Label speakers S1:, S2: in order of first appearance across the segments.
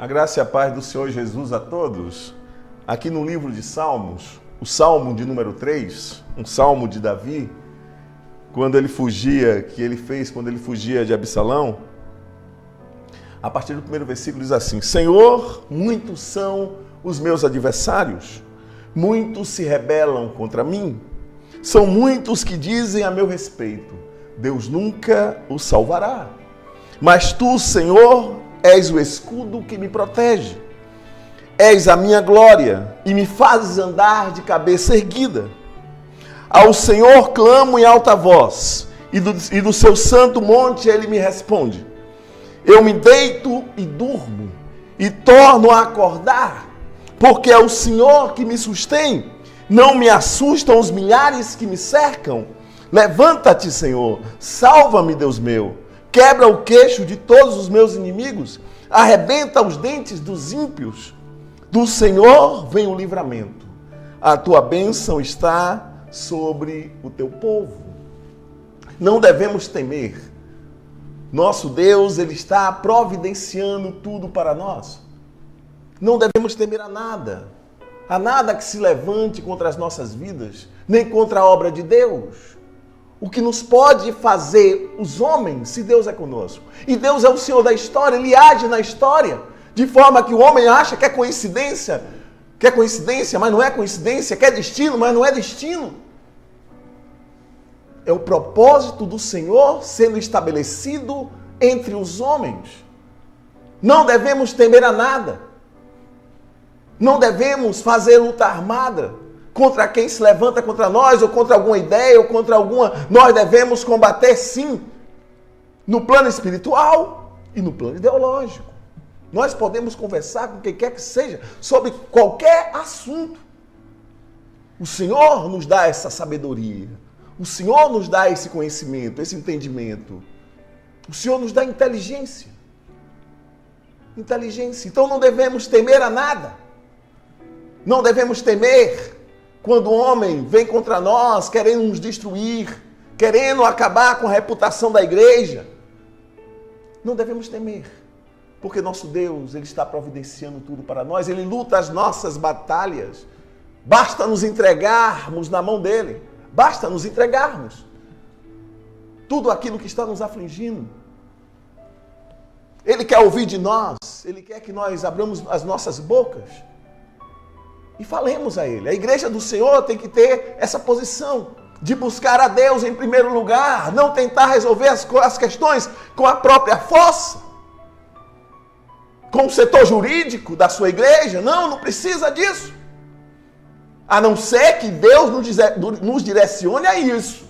S1: A graça e a paz do Senhor Jesus a todos. Aqui no livro de Salmos, o Salmo de número 3, um salmo de Davi, quando ele fugia de Absalão, a partir do primeiro versículo diz assim: Senhor, muitos são os meus adversários, muitos se rebelam contra mim, são muitos que dizem a meu respeito, Deus nunca o salvará. Mas tu, Senhor, és o escudo que me protege. És a minha glória e me fazes andar de cabeça erguida. Ao Senhor clamo em alta voz e do seu santo monte ele me responde. Eu me deito e durmo e torno a acordar, porque é o Senhor que me sustém. Não me assustam os milhares que me cercam. Levanta-te, Senhor, salva-me, Deus meu. Quebra o queixo de todos os meus inimigos, arrebenta os dentes dos ímpios. Do Senhor vem o livramento. A tua bênção está sobre o teu povo. Não devemos temer. Nosso Deus, Ele está providenciando tudo para nós. Não devemos temer a nada que se levante contra as nossas vidas, nem contra a obra de Deus. O que nos pode fazer os homens, se Deus é conosco. E Deus é o Senhor da história, Ele age na história, de forma que o homem acha que é coincidência, mas não é coincidência, que é destino, mas não é destino. É o propósito do Senhor sendo estabelecido entre os homens. Não devemos temer a nada. Não devemos fazer luta armada contra quem se levanta contra nós, ou contra alguma ideia, ou contra alguma... Nós devemos combater, sim, no plano espiritual e no plano ideológico. Nós podemos conversar com quem quer que seja, sobre qualquer assunto. O Senhor nos dá essa sabedoria. O Senhor nos dá esse conhecimento, esse entendimento. O Senhor nos dá inteligência. Então não devemos temer a nada. Não devemos temer quando o homem vem contra nós, querendo nos destruir, querendo acabar com a reputação da igreja. Não devemos temer, porque nosso Deus, Ele está providenciando tudo para nós, Ele luta as nossas batalhas. Basta nos entregarmos na mão dEle, basta nos entregarmos tudo aquilo que está nos afligindo. Ele quer ouvir de nós, Ele quer que nós abramos as nossas bocas e falemos a Ele. A igreja do Senhor tem que ter essa posição de buscar a Deus em primeiro lugar, não tentar resolver as questões com a própria força, com o setor jurídico da sua igreja. Não precisa disso. A não ser que Deus nos direcione a isso.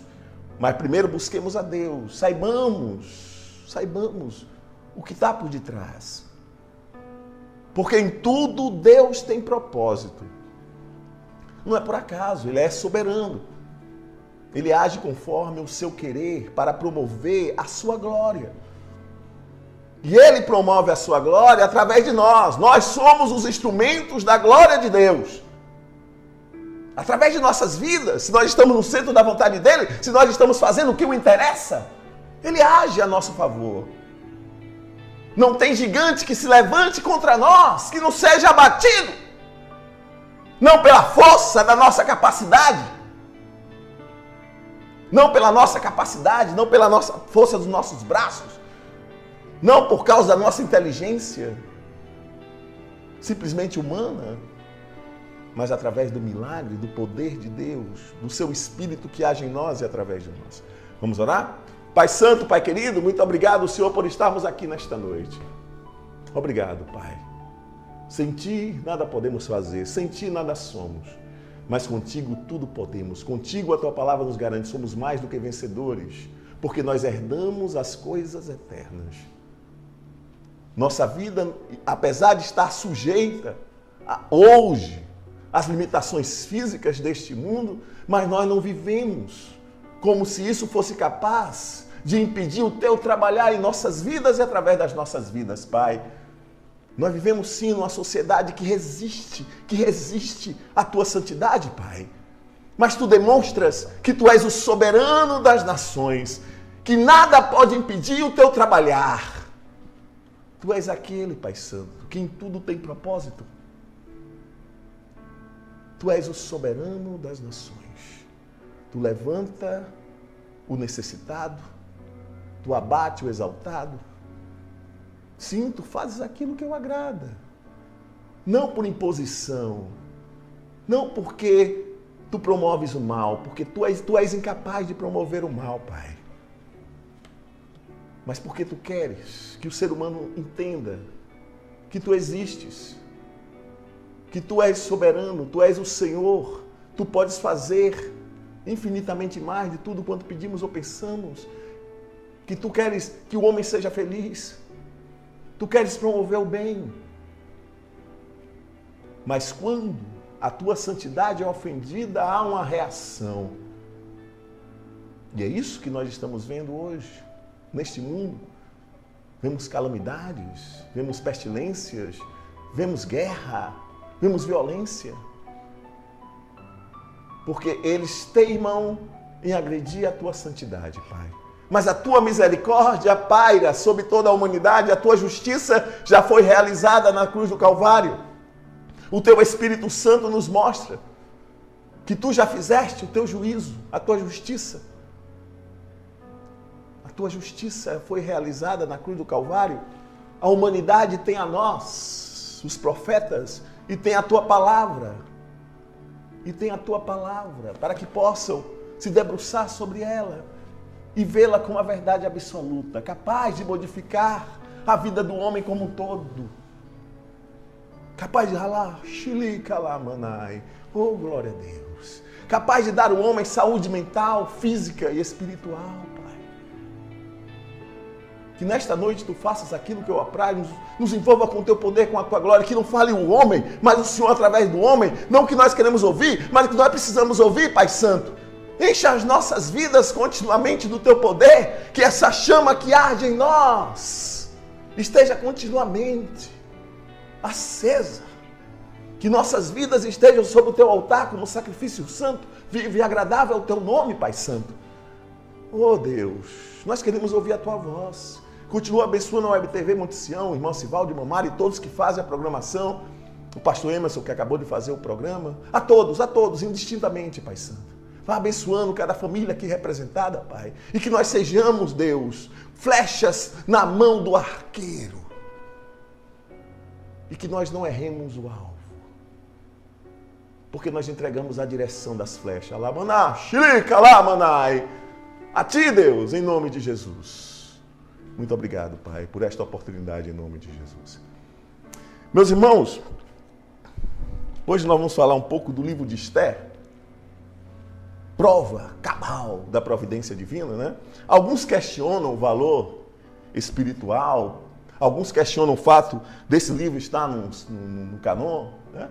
S1: Mas primeiro busquemos a Deus, saibamos o que está por detrás. Porque em tudo Deus tem propósito. Não é por acaso, Ele é soberano. Ele age conforme o seu querer para promover a sua glória. E Ele promove a sua glória através de nós. Nós somos os instrumentos da glória de Deus. Através de nossas vidas, se nós estamos no centro da vontade dEle, se nós estamos fazendo o que o interessa, Ele age a nosso favor. Não tem gigante que se levante contra nós, que não seja abatido. Não pela força da nossa capacidade. Não pela nossa capacidade, não pela nossa força dos nossos braços. Não por causa da nossa inteligência, simplesmente humana, mas através do milagre, do poder de Deus, do seu Espírito que age em nós e através de nós. Vamos orar? Pai Santo, Pai querido, muito obrigado, Senhor, por estarmos aqui nesta noite. Obrigado, Pai. Sem Ti nada podemos fazer, sem Ti nada somos, mas contigo tudo podemos. Contigo a Tua palavra nos garante, somos mais do que vencedores, porque nós herdamos as coisas eternas. Nossa vida, apesar de estar sujeita hoje às limitações físicas deste mundo, mas nós não vivemos como se isso fosse capaz de impedir o Teu trabalhar em nossas vidas e através das nossas vidas, Pai. Nós vivemos sim numa sociedade que resiste à Tua santidade, Pai. Mas Tu demonstras que Tu és o soberano das nações, que nada pode impedir o Teu trabalhar. Tu és aquele, Pai Santo, que em tudo tem propósito. Tu és o soberano das nações. Tu levanta o necessitado, tu abate o exaltado. Sim, tu fazes aquilo que eu agrada. Não por imposição, não porque tu promoves o mal, porque tu és incapaz de promover o mal, Pai. Mas porque tu queres que o ser humano entenda que tu existes, que tu és soberano, tu és o Senhor, tu podes fazer infinitamente mais de tudo quanto pedimos ou pensamos, que tu queres que o homem seja feliz, tu queres promover o bem. Mas quando a tua santidade é ofendida, há uma reação. E é isso que nós estamos vendo hoje, neste mundo. Vemos calamidades, vemos pestilências, vemos guerra, vemos violência. Porque eles teimam em agredir a tua santidade, Pai. Mas a tua misericórdia paira sobre toda a humanidade, a tua justiça já foi realizada na cruz do Calvário. O teu Espírito Santo nos mostra que tu já fizeste o teu juízo, a tua justiça. A tua justiça foi realizada na cruz do Calvário. A humanidade tem a nós, os profetas, e tem a tua palavra. E tem a tua palavra, para que possam se debruçar sobre ela e vê-la como a verdade absoluta, capaz de modificar a vida do homem como um todo. Capaz de ralar, xilica lá, manai. Oh, glória a Deus. Capaz de dar ao homem saúde mental, física e espiritual, Pai. Que nesta noite tu faças aquilo que eu apraz, nos envolva com o teu poder, com a tua glória, que não fale o homem, mas o Senhor através do homem, não o que nós queremos ouvir, mas o que nós precisamos ouvir, Pai Santo. Encha as nossas vidas continuamente do teu poder, que essa chama que arde em nós esteja continuamente acesa. Que nossas vidas estejam sobre o teu altar como sacrifício santo, vivo e agradável ao teu nome, Pai Santo. Oh Deus, nós queremos ouvir a tua voz. Continua abençoando a Web TV Monte Sião, o irmão Sivaldo Mamara e todos que fazem a programação, o pastor Emerson que acabou de fazer o programa, a todos, indistintamente, Pai Santo. Vá abençoando cada família aqui representada, Pai. E que nós sejamos, Deus, flechas na mão do arqueiro. E que nós não erremos o alvo. Porque nós entregamos a direção das flechas. Lá, maná, xilica lá, manai. A ti, Deus, em nome de Jesus. Muito obrigado, Pai, por esta oportunidade em nome de Jesus. Meus irmãos, hoje nós vamos falar um pouco do livro de Esther. Prova cabal da providência divina, né? Alguns questionam o valor espiritual, alguns questionam o fato desse livro estar no canon, né?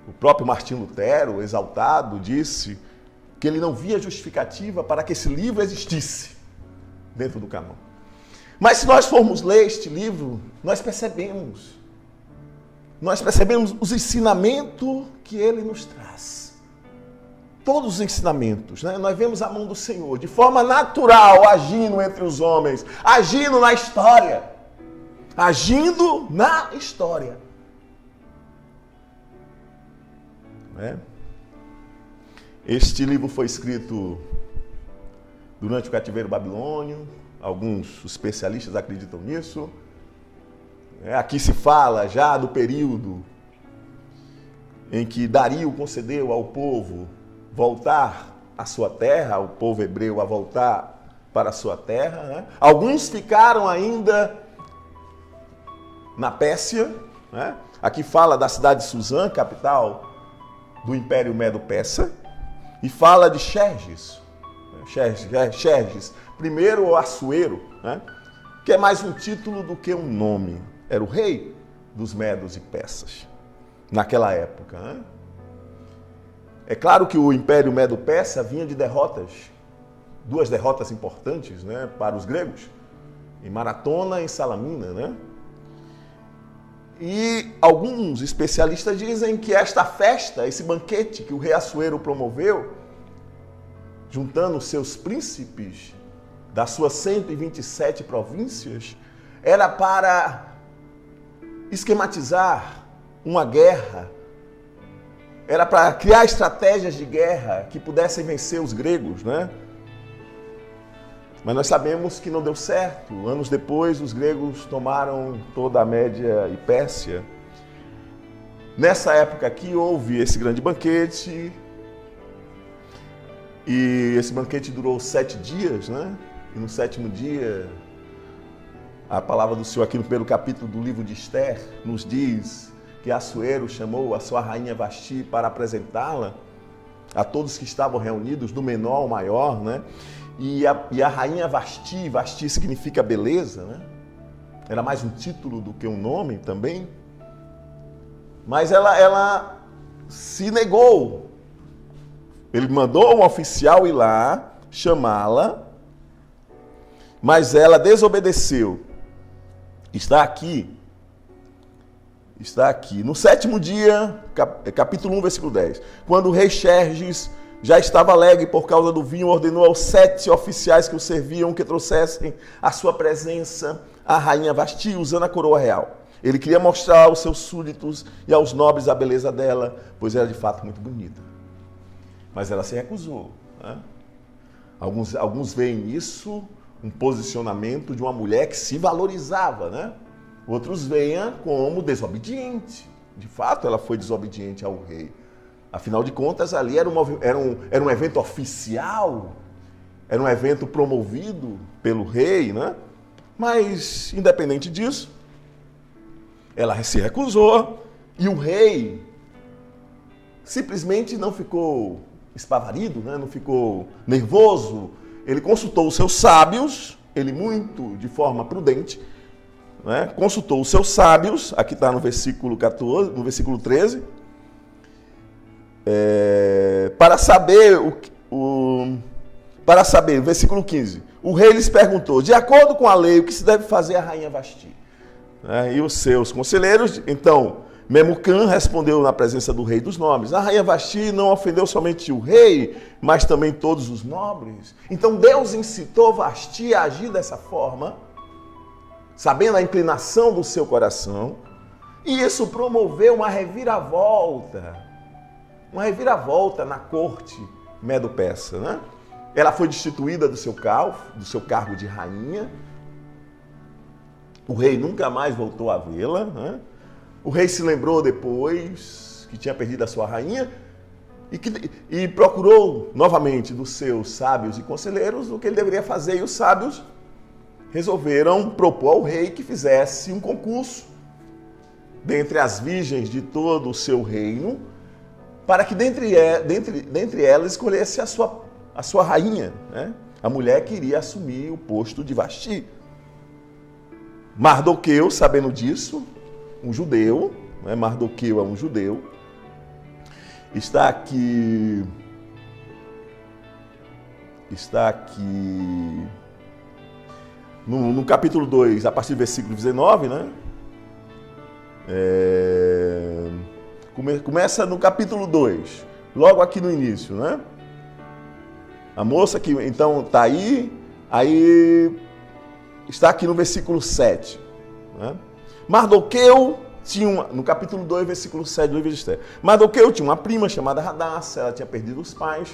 S1: O próprio Martinho Lutero, exaltado, disse que ele não via justificativa para que esse livro existisse dentro do canon. Mas se nós formos ler este livro, nós percebemos os ensinamentos que ele nos traz. Todos os ensinamentos, né? Nós vemos a mão do Senhor de forma natural agindo entre os homens, agindo na história. Agindo na história. Né? Este livro foi escrito durante o cativeiro babilônio, alguns especialistas acreditam nisso. Aqui se fala já do período em que Dario concedeu ao povo voltar à sua terra, o povo hebreu a voltar para a sua terra. Né? Alguns ficaram ainda na Pérsia. Né? Aqui fala da cidade de Suzã, capital do Império Medo-Persa, e fala de Xerxes, primeiro o Assuero, né? Que é mais um título do que um nome. Era o rei dos Medos e Persas, naquela época. Né? É claro que o Império Medo-Persa vinha de derrotas, duas derrotas importantes, né, para os gregos, em Maratona e em Salamina. Né? E alguns especialistas dizem que esta festa, esse banquete que o rei Assuero promoveu, juntando os seus príncipes das suas 127 províncias, era para esquematizar uma guerra, era para criar estratégias de guerra que pudessem vencer os gregos, né? Mas nós sabemos que não deu certo. Anos depois, os gregos tomaram toda a Média e Pérsia. Nessa época aqui, houve esse grande banquete, e esse banquete durou 7 dias, né? E no 7º dia, a palavra do Senhor aqui no primeiro capítulo do livro de Esther nos diz que Assuero chamou a sua rainha Vasti para apresentá-la a todos que estavam reunidos, do menor ao maior, né? E a rainha Vasti, Vasti significa beleza, né? Era mais um título do que um nome também. Mas ela se negou. Ele mandou um oficial ir lá, chamá-la, mas ela desobedeceu. Está aqui. No 7º dia, capítulo 1, versículo 10. Quando o rei Xerxes já estava alegre por causa do vinho, ordenou aos 7 oficiais que o serviam que trouxessem à sua presença a rainha Vasti, usando a coroa real. Ele queria mostrar aos seus súditos e aos nobres a beleza dela, pois era de fato muito bonita. Mas ela se recusou, né? Alguns veem nisso um posicionamento de uma mulher que se valorizava, né? Outros veem como desobediente. De fato, ela foi desobediente ao rei. Afinal de contas, ali era um evento oficial, era um evento promovido pelo rei, né? Mas, independente disso, ela se recusou e o rei simplesmente não ficou espavarido, né? Não ficou nervoso. Ele consultou os seus sábios, ele muito de forma prudente, né? Consultou os seus sábios, aqui está no versículo 14, no versículo 13, para saber, versículo 15, o rei lhes perguntou, de acordo com a lei, o que se deve fazer à rainha Vasti? E os seus conselheiros, então, Memucã respondeu na presença do rei dos nobres, a rainha Vasti não ofendeu somente o rei, mas também todos os nobres. Então Deus incitou Vasti a agir dessa forma, sabendo a inclinação do seu coração, e isso promoveu uma reviravolta na corte medo-persa, né? Ela foi destituída do seu cargo de rainha. O rei nunca mais voltou a vê-la, né? O rei se lembrou depois que tinha perdido a sua rainha e procurou novamente dos seus sábios e conselheiros o que ele deveria fazer. E os sábios resolveram propor ao rei que fizesse um concurso dentre as virgens de todo o seu reino, para que dentre elas escolhesse a sua rainha, né? A mulher que iria assumir o posto de Vasti. Mardoqueu, sabendo disso, um judeu, né? Mardoqueu é um judeu, está aqui no capítulo 2, a partir do versículo 19, né? Começa no capítulo 2, logo aqui no início, né? A moça que então está aí está aqui no versículo 7. Né? Mardoqueu tinha, no capítulo 2, versículo 7 do livro de Esther. Mardoqueu tinha uma prima chamada Radassa, ela tinha perdido os pais,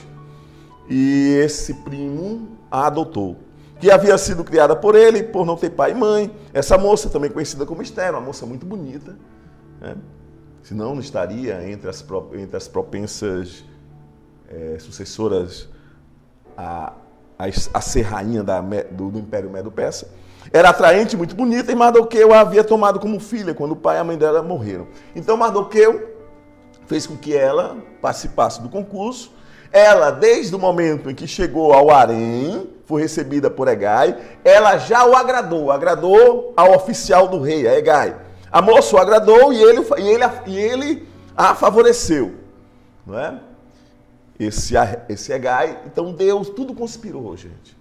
S1: e esse primo a adotou, que havia sido criada por ele, por não ter pai e mãe. Essa moça, também conhecida como Esther, uma moça muito bonita, né? Senão não estaria entre as propensas sucessoras a ser rainha do Império Medo-Persa. Era atraente, muito bonita, e Mardoqueu a havia tomado como filha quando o pai e a mãe dela morreram. Então Mardoqueu fez com que ela participasse do concurso. Ela, desde o momento em que chegou ao harém, foi recebida por Hegai, ela já o agradou ao oficial do rei, a Hegai. A moça o agradou e ele a favoreceu, não é? Esse Hegai. Então Deus, tudo conspirou, gente.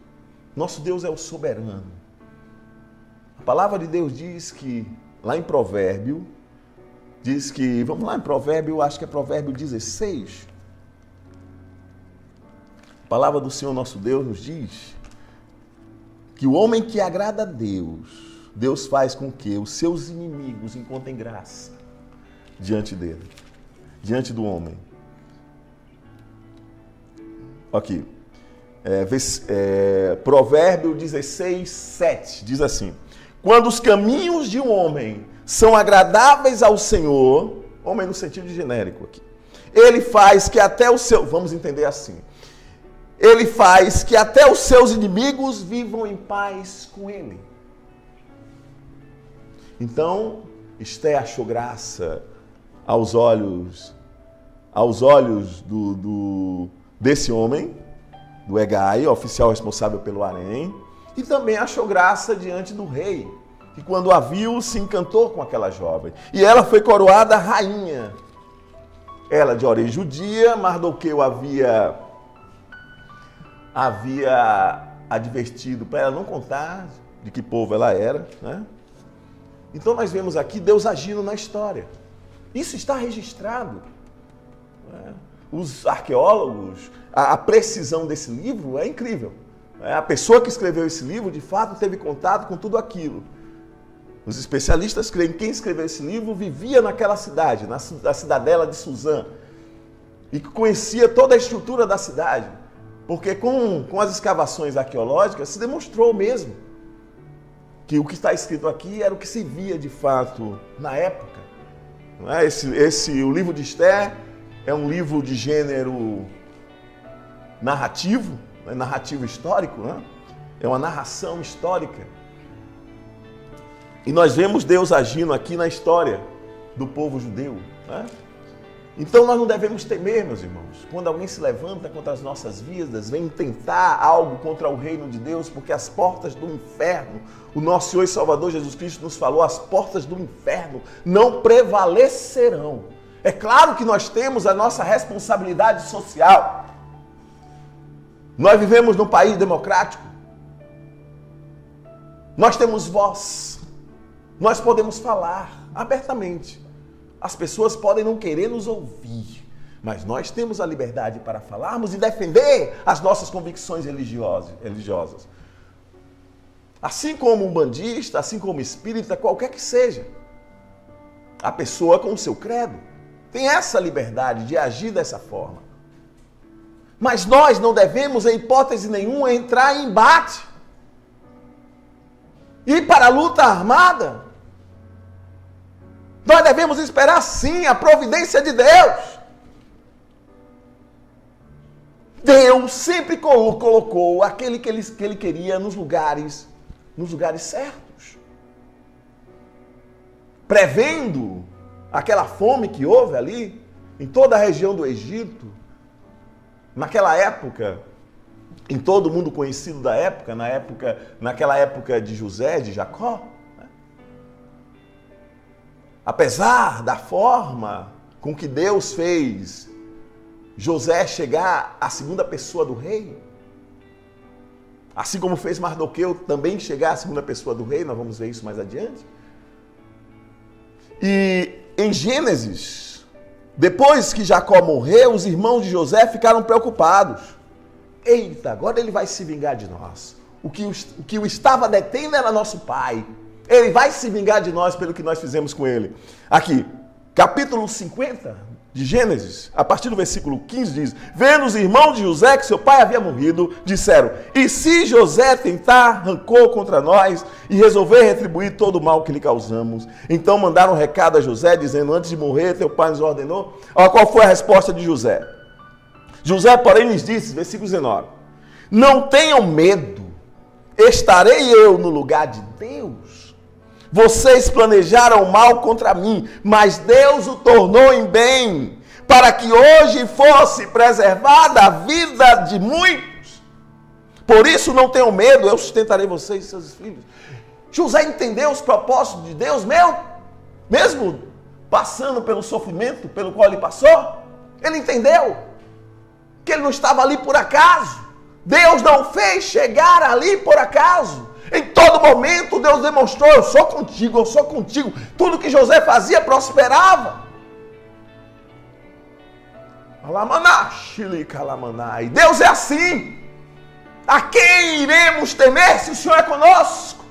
S1: Nosso Deus é o soberano. A palavra de Deus diz que, lá em Provérbio, vamos lá em Provérbio, acho que é Provérbio 16. A palavra do Senhor nosso Deus nos diz que o homem que agrada a Deus Deus faz com que os seus inimigos encontrem graça diante dele, diante do homem. Aqui, Provérbio 16, 7, diz assim: quando os caminhos de um homem são agradáveis ao Senhor, homem no sentido genérico aqui, ele faz que até o seu, vamos entender assim, ele faz que até os seus inimigos vivam em paz com ele. Então, Esté achou graça aos olhos desse homem, do Hegai, oficial responsável pelo harém, e também achou graça diante do rei, que quando a viu se encantou com aquela jovem. E ela foi coroada rainha. Ela de origem judia, Mardoqueu havia advertido para ela não contar de que povo ela era, né? Então nós vemos aqui Deus agindo na história. Isso está registrado, né? Os arqueólogos, a precisão desse livro é incrível. A pessoa que escreveu esse livro, de fato, teve contato com tudo aquilo. Os especialistas creem que quem escreveu esse livro vivia naquela cidade, na cidadela de Suzã, e que conhecia toda a estrutura da cidade, porque com as escavações arqueológicas se demonstrou mesmo que o que está escrito aqui era o que se via de fato na época. Não é? O livro de Esther é um livro de gênero narrativo, narrativo histórico, né? É uma narração histórica. E nós vemos Deus agindo aqui na história do povo judeu, né? Então nós não devemos temer, meus irmãos, quando alguém se levanta contra as nossas vidas, vem tentar algo contra o reino de Deus, porque as portas do inferno, o nosso Senhor e Salvador Jesus Cristo nos falou, as portas do inferno não prevalecerão. É claro que nós temos a nossa responsabilidade social. Nós vivemos num país democrático. Nós temos voz. Nós podemos falar abertamente. As pessoas podem não querer nos ouvir, mas nós temos a liberdade para falarmos e defender as nossas convicções religiosas. Assim como um bandista, assim como espírita, qualquer que seja. A pessoa com o seu credo tem essa liberdade de agir dessa forma. Mas nós não devemos, em hipótese nenhuma, entrar em embate. Ir para a luta armada. Nós devemos esperar, sim, a providência de Deus. Deus sempre colocou aquele que ele queria nos lugares certos. Prevendo aquela fome que houve ali, em toda a região do Egito, naquela época, em todo mundo conhecido da época, naquela época de José, de Jacó. Apesar da forma com que Deus fez José chegar à segunda pessoa do rei, assim como fez Mardoqueu também chegar à segunda pessoa do rei, nós vamos ver isso mais adiante. E em Gênesis, depois que Jacó morreu, os irmãos de José ficaram preocupados. Eita, agora ele vai se vingar de nós. O que o estava detendo era nosso pai. Ele vai se vingar de nós pelo que nós fizemos com ele. Aqui, capítulo 50 de Gênesis, a partir do versículo 15 diz: vendo os irmãos de José que seu pai havia morrido, disseram: e se José tentar rancor contra nós e resolver retribuir todo o mal que lhe causamos? Então mandaram um recado a José, dizendo: antes de morrer, teu pai nos ordenou. Olha qual foi a resposta de José. José, porém, lhes disse, versículo 19: não tenham medo, estarei eu no lugar de Deus? Vocês planejaram mal contra mim, mas Deus o tornou em bem, para que hoje fosse preservada a vida de muitos. Por isso não tenham medo, eu sustentarei vocês e seus filhos. José entendeu os propósitos de Deus, mesmo passando pelo sofrimento pelo qual ele passou. Ele entendeu que ele não estava ali por acaso. Deus não fez chegar ali por acaso. Em todo momento Deus demonstrou: eu sou contigo, eu sou contigo. Tudo que José fazia prosperava. E Deus é assim. A quem iremos temer se o Senhor é conosco?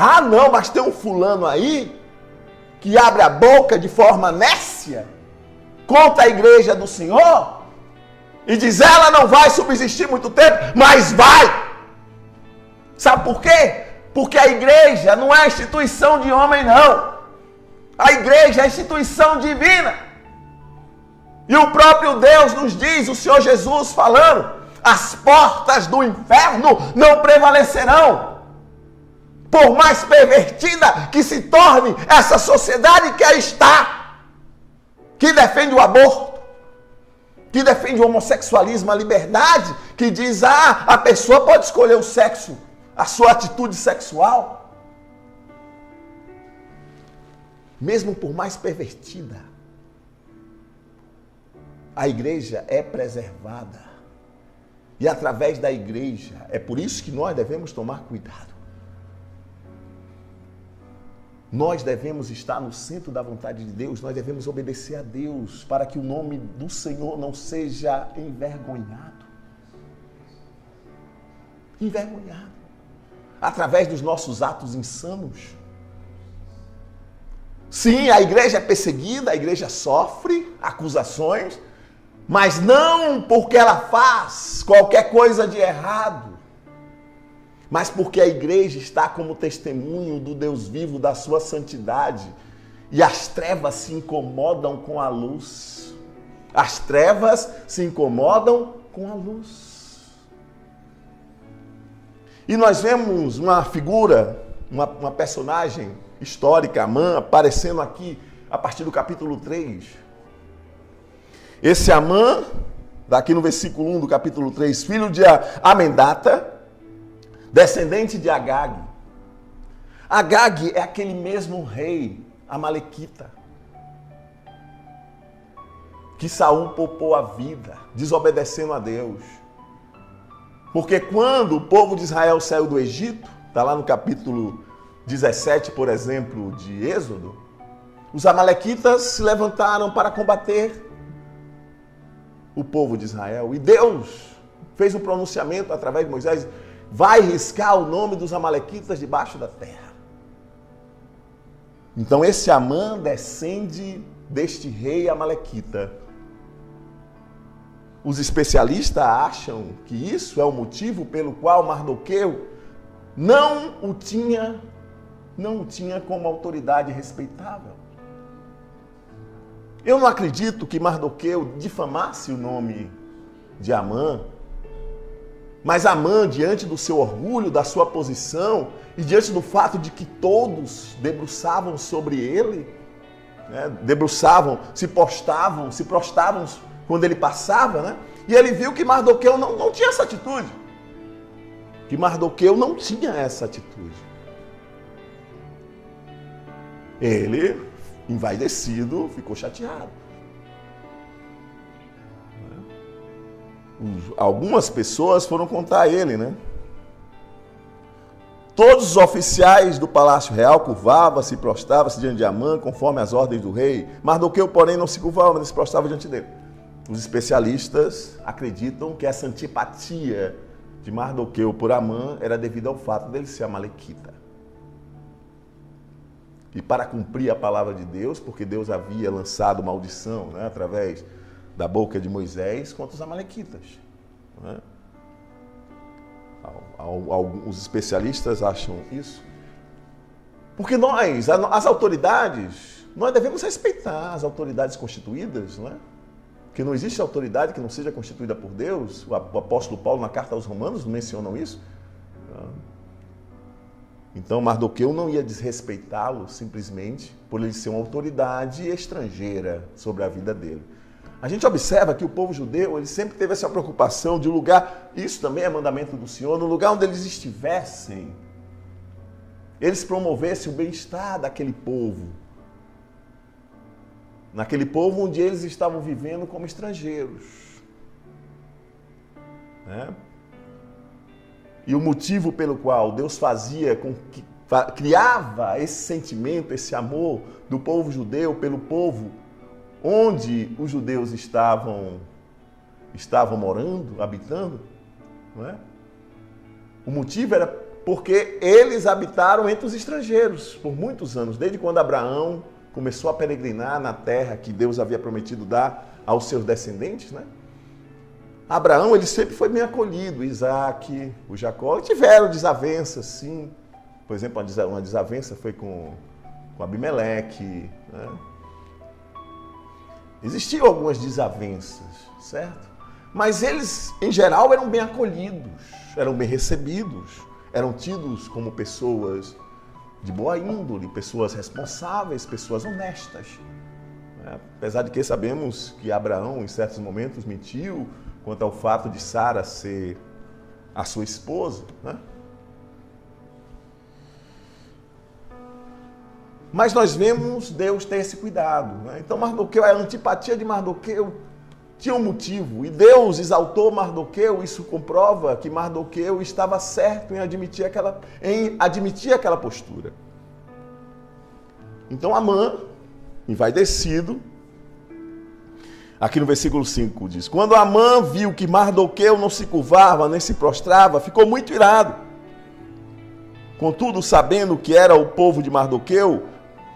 S1: Ah, não, mas tem um fulano aí que abre a boca de forma nécia contra a igreja do Senhor e diz, ela não vai subsistir muito tempo, mas vai. Sabe por quê? Porque a igreja não é instituição de homem, não. A igreja é instituição divina. E o próprio Deus nos diz, o Senhor Jesus falando, as portas do inferno não prevalecerão. Por mais pervertida que se torne essa sociedade que aí está, que defende o aborto, que defende o homossexualismo, a liberdade, que diz, a pessoa pode escolher o sexo, a sua atitude sexual. Mesmo por mais pervertida, a igreja é preservada. E através da igreja, é por isso que nós devemos tomar cuidado. Nós devemos estar no centro da vontade de Deus, nós devemos obedecer a Deus, para que o nome do Senhor não seja envergonhado. Envergonhado. Através dos nossos atos insanos. Sim, a igreja é perseguida, a igreja sofre acusações, mas não porque ela faz qualquer coisa de errado, mas porque a igreja está como testemunho do Deus vivo, da sua santidade, e as trevas se incomodam com a luz. As trevas se incomodam com a luz. E nós vemos uma figura, uma personagem histórica, Amã, aparecendo aqui a partir do capítulo 3. Esse Amã, daqui no versículo 1 do capítulo 3, filho de Amendata, descendente de Agag. Agag é aquele mesmo rei amalequita que Saul poupou a vida, desobedecendo a Deus. Porque quando o povo de Israel saiu do Egito, está lá no capítulo 17, por exemplo, de Êxodo, os amalequitas se levantaram para combater o povo de Israel. E Deus fez um pronunciamento através de Moisés, vai riscar o nome dos amalequitas debaixo da terra. Então esse Amã descende deste rei amalequita. Os especialistas acham que isso é o motivo pelo qual Mardoqueu não o tinha como autoridade respeitável. Eu não acredito que Mardoqueu difamasse o nome de Amã, mas Amã, diante do seu orgulho, da sua posição, e diante do fato de que todos debruçavam sobre ele, se prostravam quando ele passava, né? E ele viu que Mardoqueu não tinha essa atitude. Que Mardoqueu não tinha essa atitude. Ele, envaidecido, ficou chateado. Algumas pessoas foram contar a ele, né? Todos os oficiais do Palácio Real curvavam-se e prostravam-se diante de Amã, conforme as ordens do rei. Mardoqueu, porém, não se curvava, nem se prostrava diante dele. Os especialistas acreditam que essa antipatia de Mardoqueu por Amã era devido ao fato dele ser amalequita. E para cumprir a palavra de Deus, porque Deus havia lançado maldição, né, através da boca de Moisés contra os amalequitas. Né? Os especialistas acham isso. Porque nós, as autoridades, nós devemos respeitar as autoridades constituídas, né? Que não existe autoridade que não seja constituída por Deus. O apóstolo Paulo, na carta aos Romanos, mencionam isso. Então, Mardoqueu não ia desrespeitá-lo simplesmente por ele ser uma autoridade estrangeira sobre a vida dele. A gente observa que o povo judeu, ele sempre teve essa preocupação de lugar, isso também é mandamento do Senhor, no lugar onde eles estivessem, eles promovessem o bem-estar daquele povo. Naquele povo onde eles estavam vivendo como estrangeiros. Né? E o motivo pelo qual Deus fazia com que criava esse sentimento, esse amor do povo judeu pelo povo onde os judeus estavam morando, habitando, não é? O motivo era Porque eles habitaram entre os estrangeiros por muitos anos, desde quando Abraão começou a peregrinar na terra que Deus havia prometido dar aos seus descendentes, né? Abraão, ele sempre foi bem acolhido, Isaac, o Jacó, tiveram desavenças, sim. Por exemplo, uma desavença foi com Abimeleque, né? Existiam algumas desavenças, certo? Mas eles, em geral, eram bem acolhidos, eram bem recebidos, eram tidos como pessoas de boa índole, pessoas responsáveis, pessoas honestas. Né? Apesar de que sabemos que Abraão, em certos momentos, mentiu quanto ao fato de Sara ser a sua esposa, né? Mas nós vemos Deus ter esse cuidado, né? Então Mardoqueu, a antipatia de Mardoqueu tinha um motivo, e Deus exaltou Mardoqueu. Isso comprova que Mardoqueu estava certo em admitir aquela postura. Então Amã, envaidecido, aqui no versículo 5 diz: quando Amã viu que Mardoqueu não se curvava nem se prostrava, ficou muito irado. Contudo, sabendo que era o povo de Mardoqueu,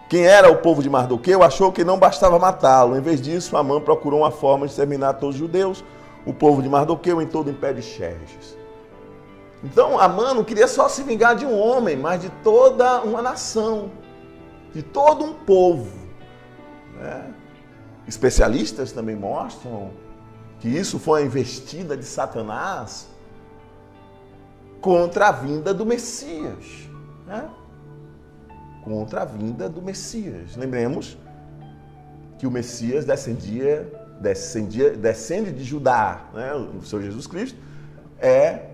S1: quem era o povo de Mardoqueu, achou que não bastava matá-lo. Em vez disso, Amã procurou uma forma de exterminar todos os judeus, o povo de Mardoqueu, em todo o império de Xerxes. Então, Amã não queria só se vingar de um homem, mas de toda uma nação, de todo um povo, né? Especialistas também mostram que isso foi a investida de Satanás contra a vinda do Messias, né? Contra a vinda do Messias. Lembremos que o Messias descende de Judá, né? O Senhor Jesus Cristo é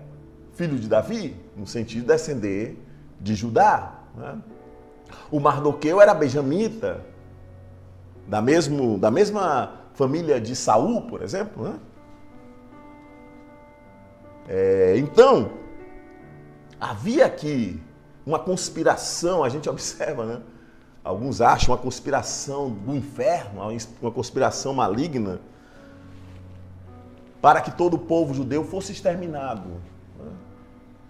S1: filho de Davi, no sentido de descender de Judá, né? O Mardoqueu era benjamita, da mesma família de Saul, por exemplo, né? Então, havia aqui uma conspiração, a gente observa, né? Alguns acham uma conspiração do inferno, uma conspiração maligna, para que todo o povo judeu fosse exterminado.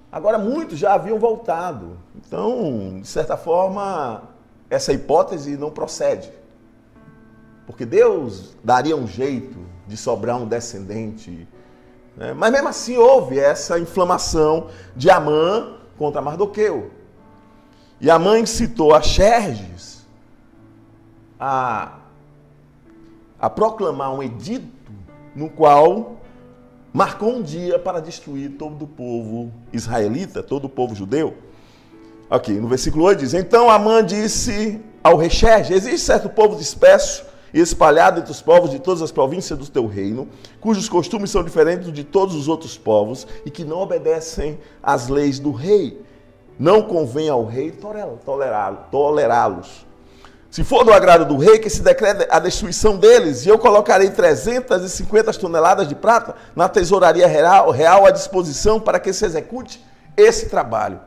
S1: Agora, muitos já haviam voltado. Então, de certa forma, essa hipótese não procede. Porque Deus daria um jeito de sobrar um descendente, né? Mas mesmo assim houve essa inflamação de Amã contra Mardoqueu. E Amã incitou a Xerxes a proclamar um edito no qual marcou um dia para destruir todo o povo israelita, todo o povo judeu. Aqui, no versículo 8 diz: então Amã disse ao rei Xerxes: existe certo povo disperso e espalhado entre os povos de todas as províncias do teu reino, cujos costumes são diferentes de todos os outros povos e que não obedecem às leis do rei. Não convém ao rei tolerá-los. Se for do agrado do rei, que se decrete a destruição deles, e eu colocarei 350 toneladas de prata na tesouraria real à disposição para que se execute esse trabalho.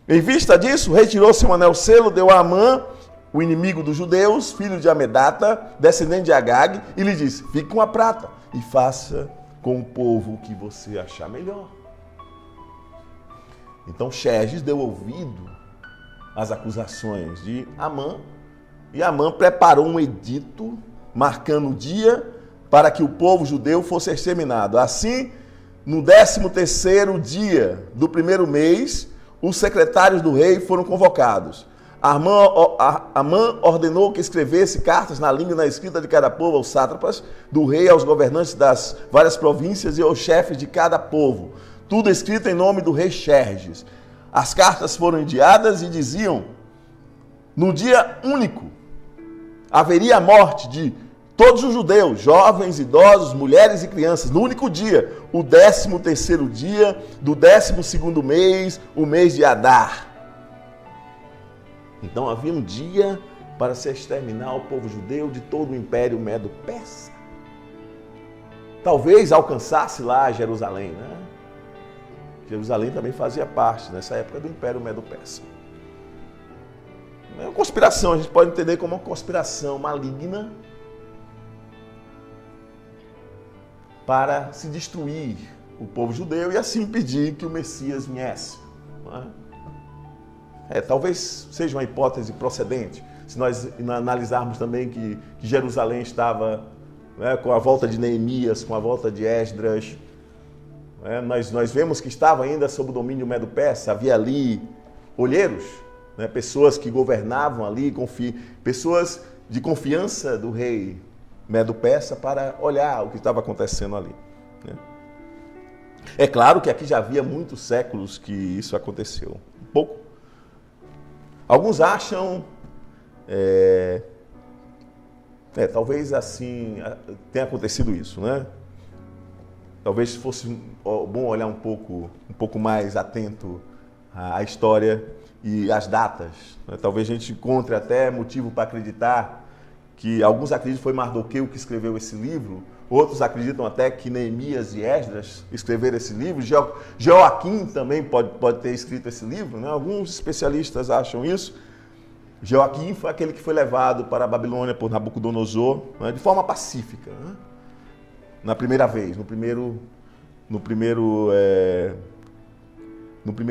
S1: Em vista disso, retirou-se um anel selo, deu a Amã, o inimigo dos judeus, filho de Amedata, descendente de Agag, e lhe disse: fique com a prata e faça com o povo o que você achar melhor. Então Xerxes deu ouvido às acusações de Amã, e Amã preparou um edito marcando o dia para que o povo judeu fosse exterminado. Assim, no 13º dia do primeiro mês, os secretários do rei foram convocados. Amã ordenou que escrevesse cartas na língua e na escrita de cada povo aos sátrapas do rei, aos governantes das várias províncias e aos chefes de cada povo. Tudo escrito em nome do rei Xerxes. As cartas foram enviadas e diziam: no dia único haveria a morte de todos os judeus, jovens, idosos, mulheres e crianças, no único dia, o 13º dia do 12º mês, o mês de Adar. Então havia um dia para se exterminar o povo judeu de todo o Império Medo-Persa. Talvez alcançasse lá Jerusalém, né? Jerusalém também fazia parte, nessa época, do Império Medo-Persa. É uma conspiração, a gente pode entender como uma conspiração maligna para se destruir o povo judeu e assim impedir que o Messias viesse, não é? Talvez seja uma hipótese procedente, se nós analisarmos também que Jerusalém estava, com a volta de Neemias, com a volta de Esdras, nós vemos que estava ainda sob o domínio medo-persa, havia ali olheiros, pessoas que governavam ali, pessoas de confiança do rei medo-persa para olhar o que estava acontecendo ali. É claro que aqui já havia muitos séculos que isso aconteceu. Alguns acham, talvez assim tenha acontecido isso, Talvez fosse bom olhar um pouco mais atento à história e às datas. Talvez a gente encontre até motivo para acreditar que alguns acreditam que foi Mardoqueu que escreveu esse livro, outros acreditam até que Neemias e Esdras escreveram esse livro, Joaquim também pode ter escrito esse livro, Alguns especialistas acham isso. Joaquim foi aquele que foi levado para a Babilônia por Nabucodonosor, de forma pacífica, na primeira vez, no primeiro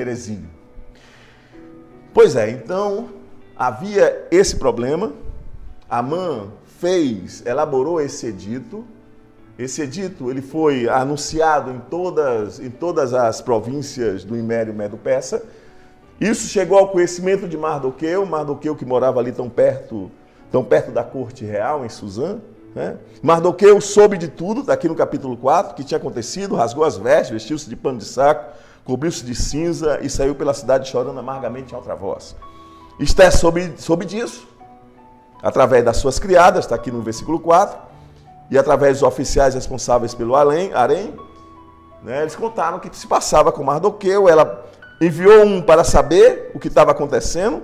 S1: exílio. Pois é, então havia esse problema. Amã elaborou esse edito. Esse edito ele foi anunciado em todas as províncias do Império Medo-Persa. Isso chegou ao conhecimento de Mardoqueu que morava ali tão perto da corte real, em Suzã. Mardoqueu soube de tudo, daqui no capítulo 4, que tinha acontecido, rasgou as vestes, vestiu-se de pano de saco, cobriu-se de cinza e saiu pela cidade chorando amargamente em alta voz. Esté soube disso, através das suas criadas, está aqui no versículo 4, e através dos oficiais responsáveis pelo harém, eles contaram o que se passava com Mardoqueu. Ela enviou um para saber o que estava acontecendo.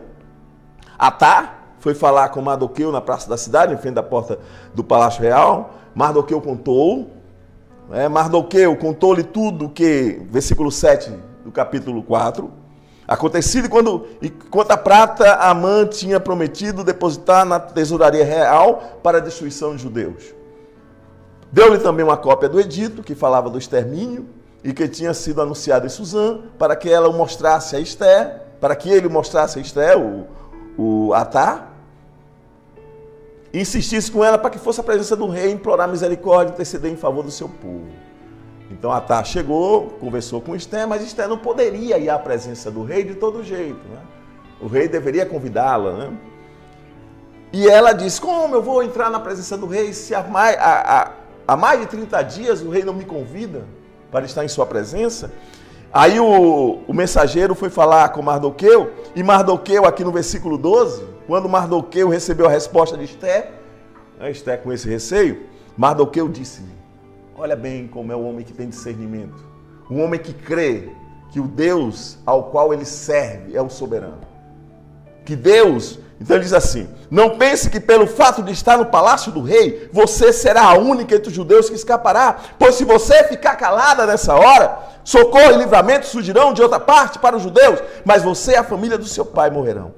S1: Atá foi falar com Mardoqueu na praça da cidade, em frente da porta do Palácio Real. Mardoqueu contou. Mardoqueu contou-lhe tudo que, versículo 7 do capítulo 4, acontecido enquanto a prata Amã tinha prometido depositar na tesouraria real para a destruição de judeus. Deu-lhe também uma cópia do edito, que falava do extermínio, e que tinha sido anunciado em Suzã, para que ele mostrasse a Esté, o Atá, e insistisse com ela para que fosse a presença do rei implorar misericórdia e interceder em favor do seu povo. Então Atá chegou, conversou com Esté, mas Esté não poderia ir à presença do rei de todo jeito. O rei deveria convidá-la. E ela disse: como eu vou entrar na presença do rei se há mais de 30 dias o rei não me convida para estar em sua presença? Aí o mensageiro foi falar com Mardoqueu, e Mardoqueu, aqui no versículo 12, quando Mardoqueu recebeu a resposta de Esté, Esté com esse receio, Mardoqueu disse-lhe: olha bem como é o homem que tem discernimento, um homem que crê que o Deus ao qual ele serve é o soberano. Que Deus, então ele diz assim: não pense que pelo fato de estar no palácio do rei, você será a única entre os judeus que escapará, pois se você ficar calada nessa hora, socorro e livramento surgirão de outra parte para os judeus, mas você e a família do seu pai morrerão.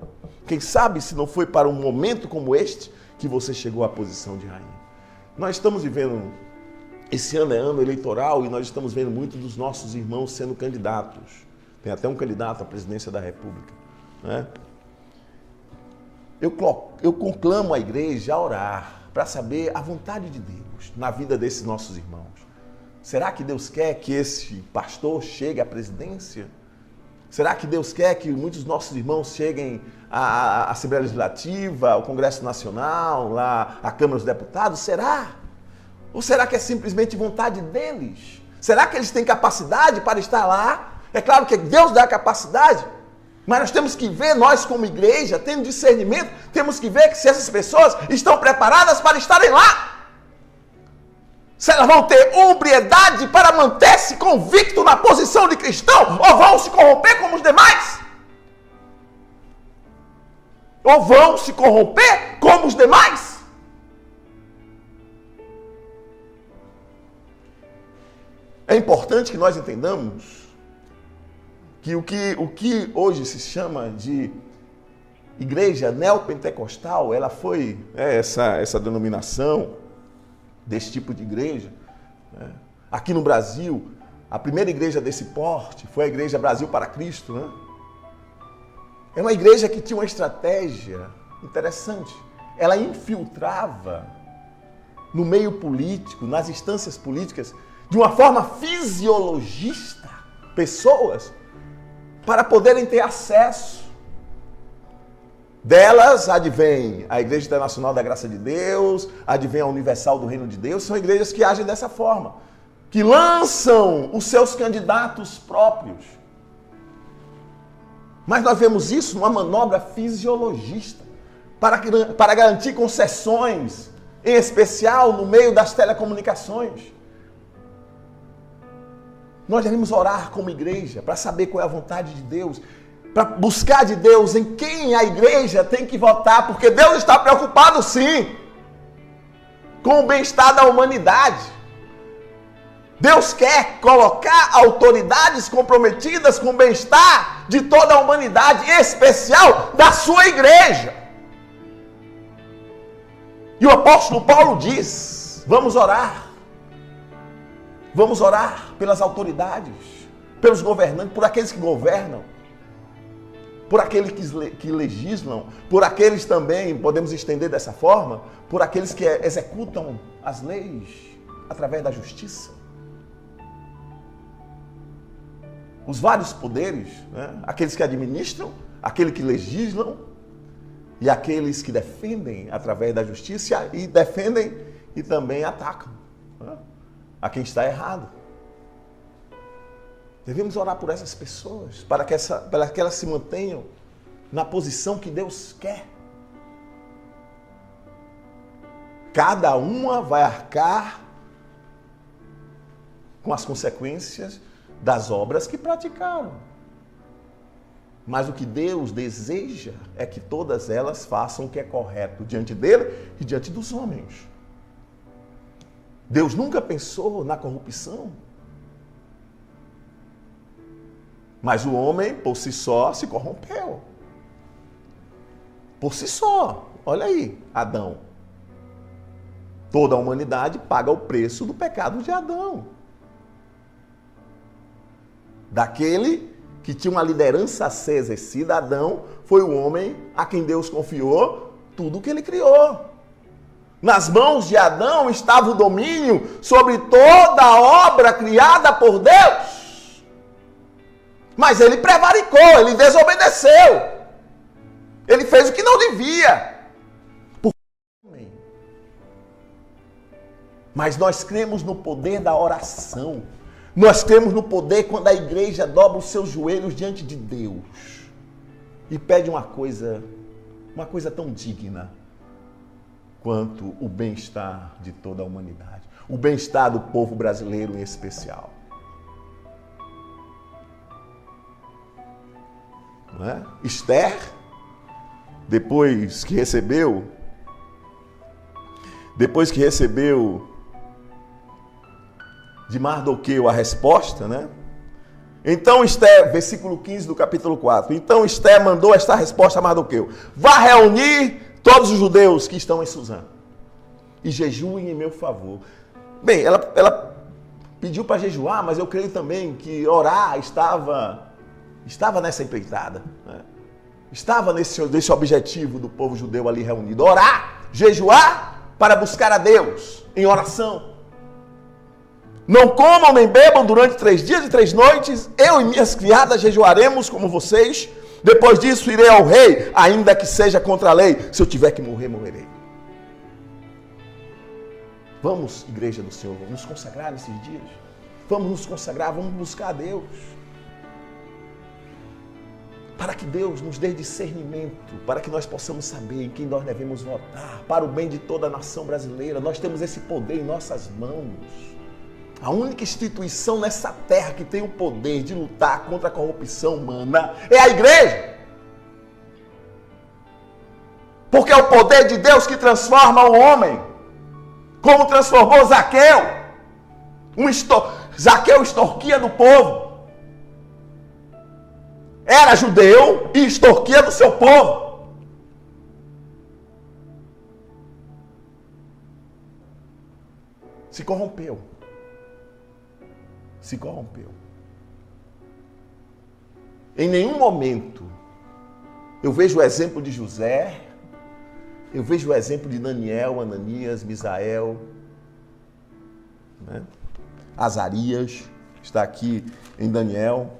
S1: Quem sabe se não foi para um momento como este que você chegou à posição de rainha. Nós estamos vivendo, esse ano é ano eleitoral, e nós estamos vendo muitos dos nossos irmãos sendo candidatos. Tem até um candidato à presidência da República, Eu conclamo a igreja a orar para saber a vontade de Deus na vida desses nossos irmãos. Será que Deus quer que esse pastor chegue à presidência? Será que Deus quer que muitos dos nossos irmãos cheguem à Assembleia Legislativa, ao Congresso Nacional, lá à Câmara dos Deputados? Será? Ou será que é simplesmente vontade deles? Será que eles têm capacidade para estar lá? É claro que Deus dá a capacidade, mas nós temos que ver, nós como igreja, tendo discernimento, temos que ver que se essas pessoas estão preparadas para estarem lá. Se elas vão ter hombridade para manter-se convicto na posição de cristão, ou vão se corromper como os demais? Ou vão se corromper como os demais? É importante que nós entendamos que o que hoje se chama de igreja neopentecostal, ela foi essa denominação desse tipo de igreja. Aqui no Brasil, a primeira igreja desse porte foi a Igreja Brasil para Cristo. É uma igreja que tinha uma estratégia interessante. Ela infiltrava no meio político, nas instâncias políticas, de uma forma fisiologista, pessoas para poderem ter acesso. Delas advém a Igreja Internacional da Graça de Deus, advém a Universal do Reino de Deus, são igrejas que agem dessa forma, que lançam os seus candidatos próprios. Mas nós vemos isso numa manobra fisiologista, para garantir concessões, em especial no meio das telecomunicações. Nós devemos orar como igreja para saber qual é a vontade de Deus, para buscar de Deus em quem a igreja tem que votar, porque Deus está preocupado sim com o bem-estar da humanidade. Deus quer colocar autoridades comprometidas com o bem-estar de toda a humanidade, em especial da sua igreja. E o apóstolo Paulo diz, vamos orar pelas autoridades, pelos governantes, por aqueles que governam, por aqueles que legislam, por aqueles também, podemos estender dessa forma, por aqueles que executam as leis através da justiça. Os vários poderes, né? Aqueles que administram, aqueles que legislam e aqueles que defendem através da justiça e defendem e também atacam, né? A quem está errado. Devemos orar por essas pessoas, para que elas se mantenham na posição que Deus quer. Cada uma vai arcar com as consequências das obras que praticaram. Mas o que Deus deseja é que todas elas façam o que é correto diante dele e diante dos homens. Deus nunca pensou na corrupção. Mas o homem, por si só, se corrompeu. Por si só. Olha aí, Adão. Toda a humanidade paga o preço do pecado de Adão. Daquele que tinha uma liderança a ser exercida, Adão foi o homem a quem Deus confiou tudo o que ele criou. Nas mãos de Adão estava o domínio sobre toda a obra criada por Deus. Mas ele prevaricou, ele desobedeceu. Ele fez o que não devia. Mas nós cremos no poder da oração. Nós cremos no poder quando a igreja dobra os seus joelhos diante de Deus e pede uma coisa tão digna quanto o bem-estar de toda a humanidade, o bem-estar do povo brasileiro em especial. Não é? Esther, depois que recebeu de Mardoqueu a resposta, né? Então Esther, versículo 15 do capítulo 4. Então Esther mandou esta resposta a Mardoqueu: vá reunir todos os judeus que estão em Suzã e jejuem em meu favor. Bem, ela pediu para jejuar, mas eu creio também que orar estava nessa empreitada, né? Estava nesse objetivo do povo judeu ali reunido. Orar, jejuar para buscar a Deus em oração. Não comam nem bebam durante 3 dias e 3 noites. Eu e minhas criadas jejuaremos como vocês. Depois disso irei ao rei, ainda que seja contra a lei. Se eu tiver que morrer, morrerei. Vamos, igreja do Senhor, vamos nos consagrar nesses dias. Vamos nos consagrar, vamos buscar a Deus. Para que Deus nos dê discernimento, para que nós possamos saber em quem nós devemos votar, para o bem de toda a nação brasileira. Nós temos esse poder em nossas mãos. A única instituição nessa terra que tem o poder de lutar contra a corrupção humana é a igreja. Porque é o poder de Deus que transforma o homem, como transformou Zaqueu. Zaqueu extorquia do povo. Era judeu e extorquia do seu povo. Se corrompeu. Em nenhum momento Eu vejo o exemplo de José, eu vejo o exemplo de Daniel, Ananias, Misael, né? Azarias, está aqui em Daniel.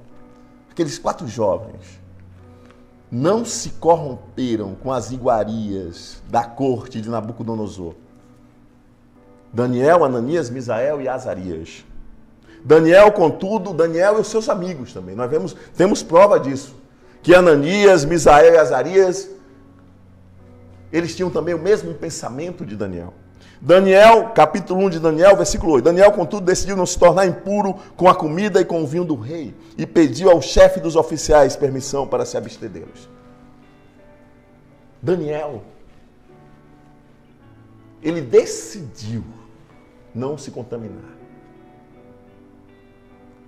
S1: Aqueles 4 jovens não se corromperam com as iguarias da corte de Nabucodonosor. Daniel, Ananias, Misael e Azarias. Daniel, contudo, Daniel e os seus amigos também. Nós temos prova disso. Que Ananias, Misael e Azarias, eles tinham também o mesmo pensamento de Daniel. Daniel, capítulo 1 de Daniel, versículo 8. Daniel, contudo, decidiu não se tornar impuro com a comida e com o vinho do rei e pediu ao chefe dos oficiais permissão para se abster deles. Daniel, ele decidiu não se contaminar.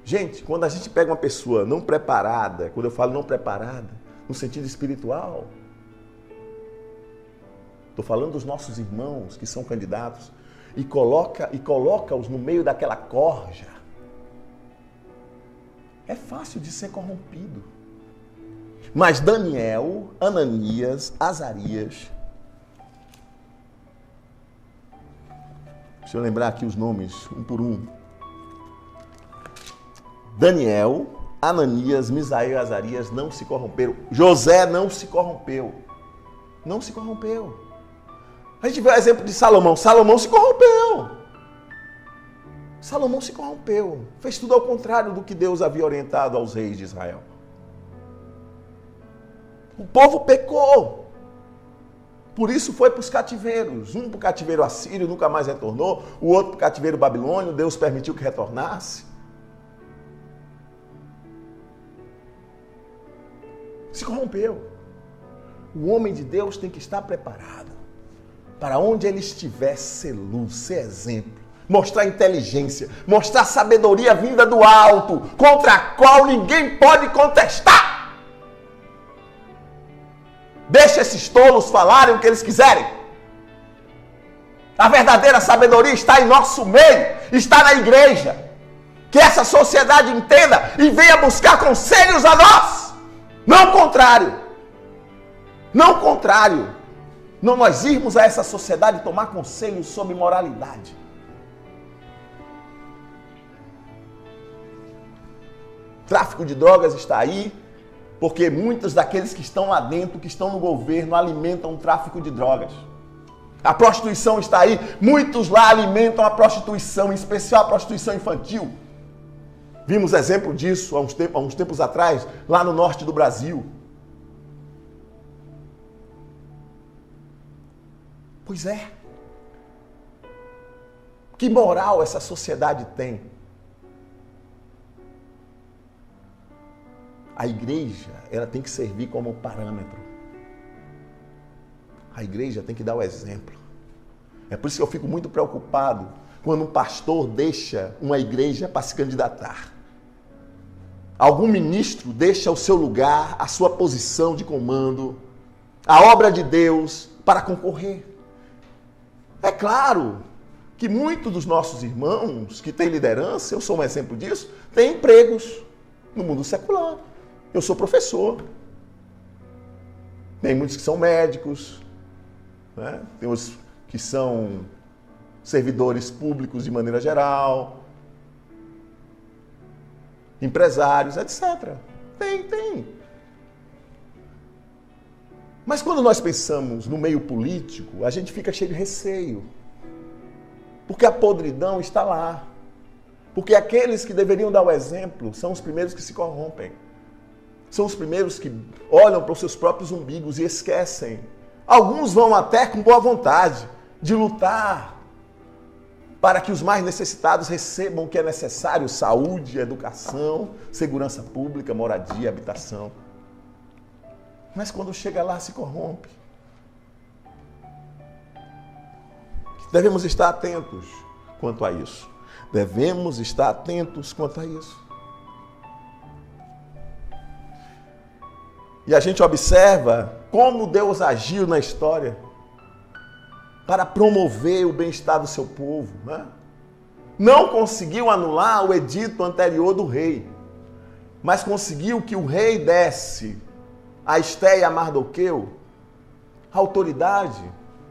S1: Gente, quando a gente pega uma pessoa não preparada, quando eu falo não preparada, no sentido espiritual, estou falando dos nossos irmãos que são candidatos, e coloca-os no meio daquela corja, é fácil de ser corrompido. Mas Daniel, Ananias, Azarias, deixa eu lembrar aqui os nomes, um por um. Daniel, Ananias, Misael e Azarias não se corromperam. José não se corrompeu. Não se corrompeu. A gente vê o exemplo de Salomão. Salomão se corrompeu. Salomão se corrompeu. Fez tudo ao contrário do que Deus havia orientado aos reis de Israel. O povo pecou. Por isso foi para os cativeiros. Um para o cativeiro assírio, nunca mais retornou. O outro para o cativeiro babilônio, Deus permitiu que retornasse. Se corrompeu. O homem de Deus tem que estar preparado para onde ele estiver ser luz, ser exemplo, mostrar inteligência, mostrar sabedoria vinda do alto, contra a qual ninguém pode contestar. Deixa esses tolos falarem o que eles quiserem. A verdadeira sabedoria está em nosso meio, está na igreja. Que essa sociedade entenda e venha buscar conselhos a nós. Não o contrário. Não o contrário. Não nós irmos a essa sociedade tomar conselhos sobre moralidade. Tráfico de drogas está aí, porque muitos daqueles que estão lá dentro, que estão no governo, alimentam o tráfico de drogas. A prostituição está aí, muitos lá alimentam a prostituição, em especial a prostituição infantil. Vimos exemplo disso há uns tempos atrás, lá no norte do Brasil. Pois é. Que moral essa sociedade tem? A igreja, ela tem que servir como parâmetro. A igreja tem que dar o exemplo. É por isso que eu fico muito preocupado quando um pastor deixa uma igreja para se candidatar. Algum ministro deixa o seu lugar, a sua posição de comando, a obra de Deus para concorrer. É claro que muitos dos nossos irmãos que têm liderança, eu sou um exemplo disso, têm empregos no mundo secular. Eu sou professor. Tem muitos que são médicos, né? Tem os que são servidores públicos de maneira geral, empresários, etc. Tem. Mas quando nós pensamos no meio político, a gente fica cheio de receio. Porque a podridão está lá. Porque aqueles que deveriam dar o exemplo são os primeiros que se corrompem. São os primeiros que olham para os seus próprios umbigos e esquecem. Alguns vão até com boa vontade de lutar para que os mais necessitados recebam o que é necessário: saúde, educação, segurança pública, moradia, habitação. Mas quando chega lá, se corrompe. Devemos estar atentos quanto a isso. Devemos estar atentos quanto a isso. E a gente observa como Deus agiu na história para promover o bem-estar do seu povo, né? Não conseguiu anular o edito anterior do rei, mas conseguiu que o rei desse a Esté e a Mardoqueu autoridade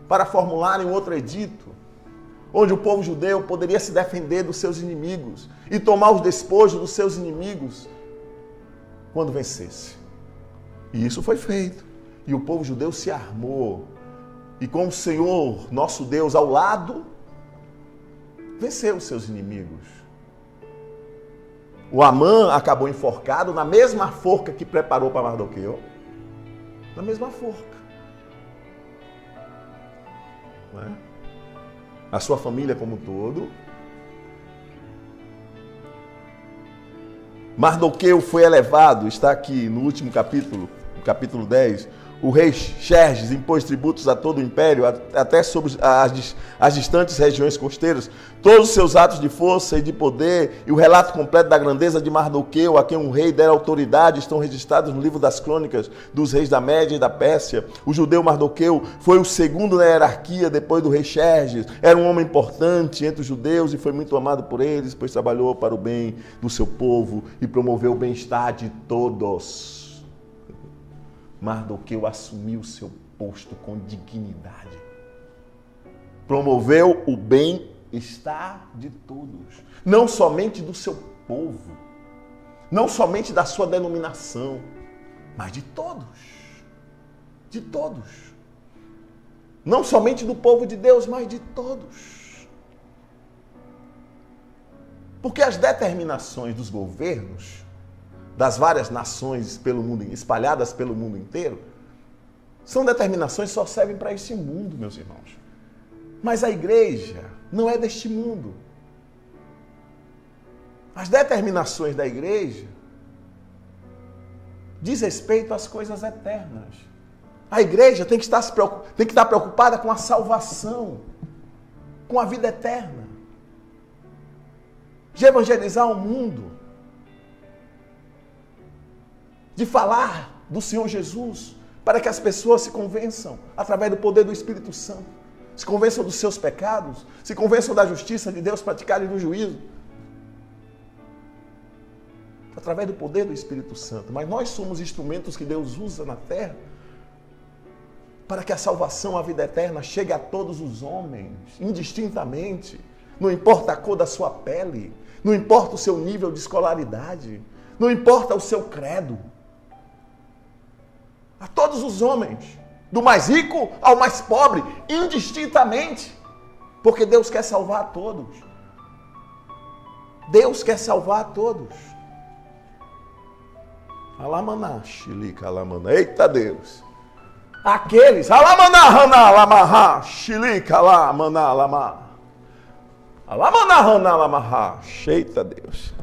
S1: para formularem um outro edito, onde o povo judeu poderia se defender dos seus inimigos e tomar os despojos dos seus inimigos quando vencesse. E isso foi feito. E o povo judeu se armou. E com o Senhor, nosso Deus, ao lado, venceu os seus inimigos. O Amã acabou enforcado na mesma forca que preparou para Mardoqueu. Na mesma forca. Não é? A sua família como um todo. Mardoqueu foi elevado, está aqui no último capítulo, no capítulo 10. O rei Xerxes impôs tributos a todo o império, até sobre as distantes regiões costeiras. Todos os seus atos de força e de poder e o relato completo da grandeza de Mardoqueu, a quem um rei dera autoridade, estão registrados no livro das crônicas dos reis da Média e da Pérsia. O judeu Mardoqueu foi o segundo na hierarquia depois do rei Xerxes. Era um homem importante entre os judeus e foi muito amado por eles, pois trabalhou para o bem do seu povo e promoveu o bem-estar de todos. Mardoqueu assumiu seu posto com dignidade. Promoveu o bem-estar de todos. Não somente do seu povo. Não somente da sua denominação. Mas de todos. De todos. Não somente do povo de Deus, mas de todos. Porque as determinações dos governos das várias nações pelo mundo, espalhadas pelo mundo inteiro, são determinações que só servem para este mundo, meus irmãos. Mas a igreja não é deste mundo. As determinações da igreja diz respeito às coisas eternas. A igreja tem que estar preocupada com a salvação, com a vida eterna, de evangelizar o mundo, de falar do Senhor Jesus, para que as pessoas se convençam, através do poder do Espírito Santo, se convençam dos seus pecados, se convençam da justiça de Deus praticada e do juízo, através do poder do Espírito Santo. Mas nós somos instrumentos que Deus usa na terra, para que a salvação, a vida eterna, chegue a todos os homens, indistintamente, não importa a cor da sua pele, não importa o seu nível de escolaridade, não importa o seu credo, a todos os homens, do mais rico ao mais pobre, indistintamente, porque Deus quer salvar a todos. Deus quer salvar a todos. Alamaná, xilica, alamaná. Eita Deus! Aqueles, alamaná, raná, alamaná, xilica, alamaná, alamaná. Alamaná, raná, alamaná. Eita Deus!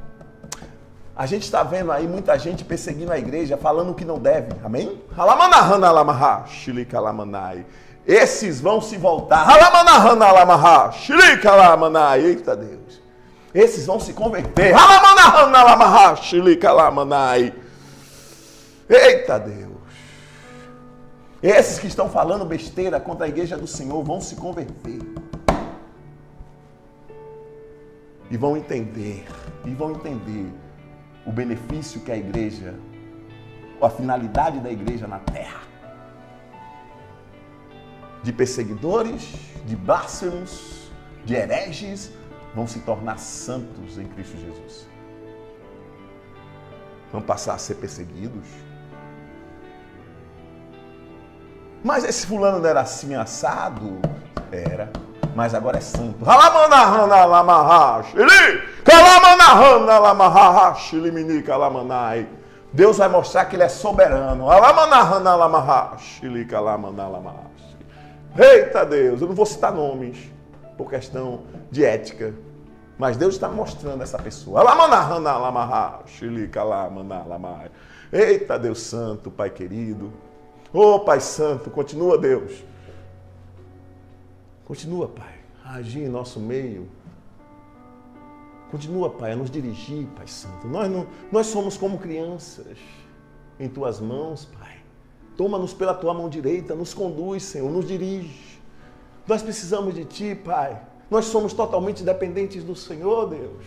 S1: A gente está vendo aí muita gente perseguindo a igreja, falando o que não deve. Amém? Esses vão se voltar. Eita Deus. Esses vão se converter. Eita Deus. Esses que estão falando besteira contra a igreja do Senhor vão se converter. E vão entender. O benefício que a igreja, ou a finalidade da igreja na terra. De perseguidores, de blasfemos, de hereges, vão se tornar santos em Cristo Jesus. Vão passar a ser perseguidos. Mas esse fulano não era assim assado? Era. Mas agora é santo. Deus vai mostrar que ele é soberano. Eita Deus, eu não vou citar nomes por questão de ética, mas Deus está mostrando essa pessoa. Eita Deus Santo, Pai querido. Ô Pai Santo, continua Deus. Continua, Pai, a agir em nosso meio. Continua, Pai, a nos dirigir, Pai Santo. Nós somos como crianças em Tuas mãos, Pai. Toma-nos pela Tua mão direita, nos conduz, Senhor, nos dirige. Nós precisamos de Ti, Pai. Nós somos totalmente dependentes do Senhor, Deus.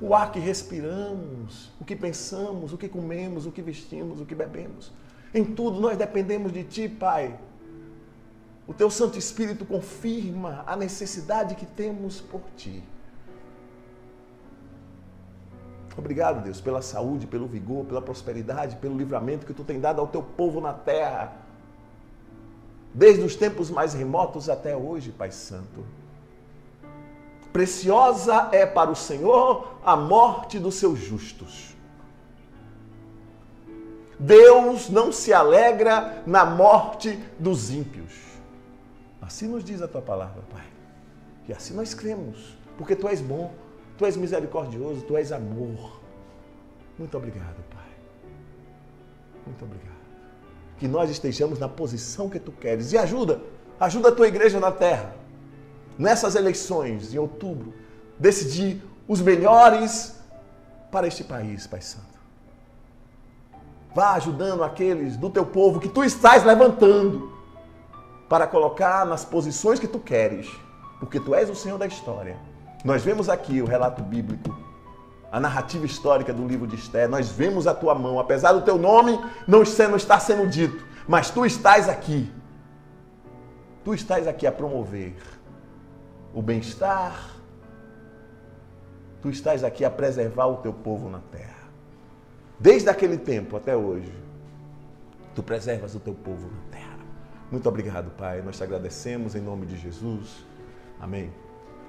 S1: O ar que respiramos, o que pensamos, o que comemos, o que vestimos, o que bebemos. Em tudo nós dependemos de Ti, Pai. O Teu Santo Espírito confirma a necessidade que temos por Ti. Obrigado, Deus, pela saúde, pelo vigor, pela prosperidade, pelo livramento que Tu tem dado ao Teu povo na terra. Desde os tempos mais remotos até hoje, Pai Santo. Preciosa é para o Senhor a morte dos seus justos. Deus não se alegra na morte dos ímpios. Assim nos diz a Tua palavra, Pai. E assim nós cremos, porque Tu és bom, Tu és misericordioso, Tu és amor. Muito obrigado, Pai. Muito obrigado. Que nós estejamos na posição que Tu queres. E ajuda a Tua igreja na terra. Nessas eleições, em outubro, decidir os melhores para este país, Pai Santo. Vá ajudando aqueles do Teu povo que Tu estás levantando para colocar nas posições que Tu queres, porque Tu és o Senhor da história. Nós vemos aqui o relato bíblico, a narrativa histórica do livro de Esther. Nós vemos a Tua mão, apesar do Teu nome não estar sendo dito, mas Tu estás aqui. Tu estás aqui a promover o bem-estar. Tu estás aqui a preservar o Teu povo na terra. Desde aquele tempo até hoje, Tu preservas o Teu povo na terra. Muito obrigado, Pai. Nós Te agradecemos em nome de Jesus. Amém.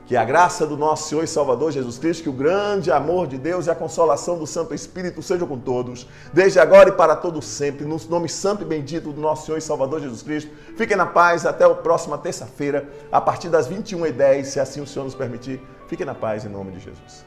S1: Que a graça do nosso Senhor e Salvador Jesus Cristo, que o grande amor de Deus e a consolação do Santo Espírito sejam com todos, desde agora e para todo sempre, no nome santo e bendito do nosso Senhor e Salvador Jesus Cristo. Fiquem na paz até a próxima terça-feira, a partir das 21h10, se assim o Senhor nos permitir. Fiquem na paz em nome de Jesus.